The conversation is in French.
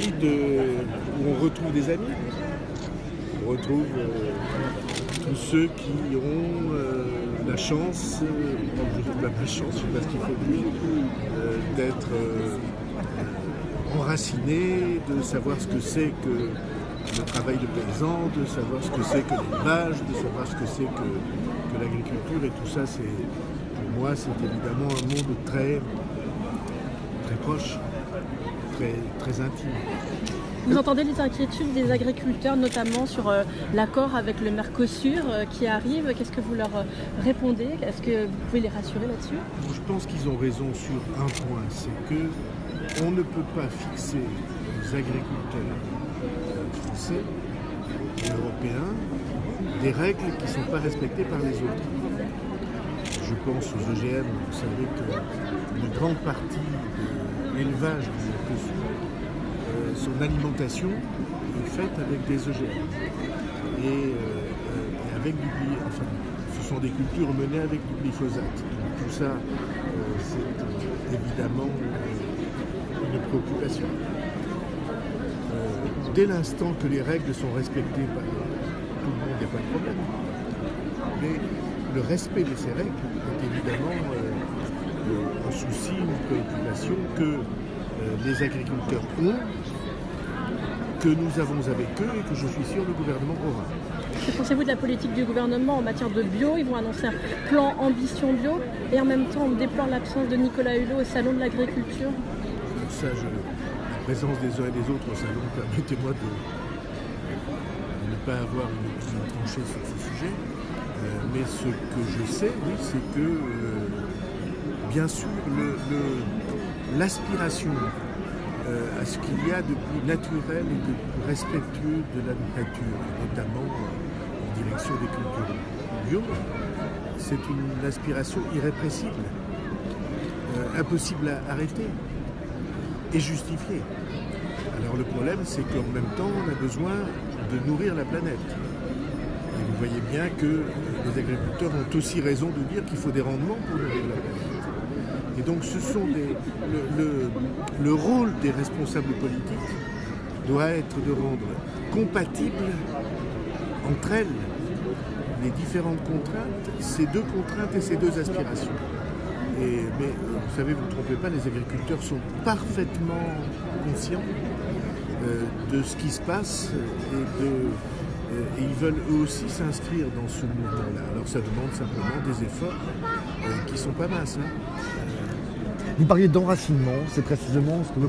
où on retrouve des amis. On retrouve tous ceux qui ont la chance, la chance, je ne sais pas ce qu'il faut dire, d'être enracinés, de savoir ce que c'est que le travail de paysan, de savoir ce que c'est que l'élevage, de savoir ce que c'est que l'agriculture, et tout ça, pour moi, c'est évidemment un monde très proche, très intime. Vous entendez les inquiétudes des agriculteurs, notamment sur l'accord avec le Mercosur qui arrive. Qu'est-ce que vous leur répondez? Est-ce que vous pouvez les rassurer là-dessus? Je pense qu'ils ont raison sur un point, c'est que on ne peut pas fixer aux agriculteurs français et européens des règles qui ne sont pas respectées par les autres. Je pense aux OGM. Vous savez qu'une grande partie de l'élevage du Mercosur, son alimentation est faite avec des OGM et avec du glyphosate. Ce sont des cultures menées avec du glyphosate. Donc, tout ça, c'est évidemment une préoccupation. Dès l'instant que les règles sont respectées par tout le monde, il n'y a pas de problème. Mais le respect de ces règles est évidemment un souci, une préoccupation que les agriculteurs ont, que nous avons avec eux et que je suis sûr le gouvernement aura. Que pensez-vous de la politique du gouvernement en matière de bio? Ils vont annoncer un plan ambition bio et en même temps on déplore l'absence de Nicolas Hulot au salon de l'agriculture. Ça, la présence des uns et des autres au salon, permettez-moi de ne pas avoir une opinion tranchée sur ce sujet. Mais ce que je sais, oui, c'est que bien sûr l'aspiration à ce qu'il y a de plus naturel et de plus respectueux de la nature, notamment en direction des cultures bio, c'est une aspiration irrépressible, impossible à arrêter et justifiée. Alors le problème, c'est qu'en même temps, on a besoin de nourrir la planète. Et vous voyez bien que les agriculteurs ont aussi raison de dire qu'il faut des rendements pour nourrir la planète. Et donc le rôle des responsables politiques doit être de rendre compatibles entre elles les différentes contraintes, ces deux contraintes et ces deux aspirations. Mais vous savez, vous ne trompez pas, les agriculteurs sont parfaitement conscients de ce qui se passe et ils veulent eux aussi s'inscrire dans ce mouvement-là. Alors ça demande simplement des efforts qui ne sont pas minces. Vous parliez d'enracinement, c'est précisément ce que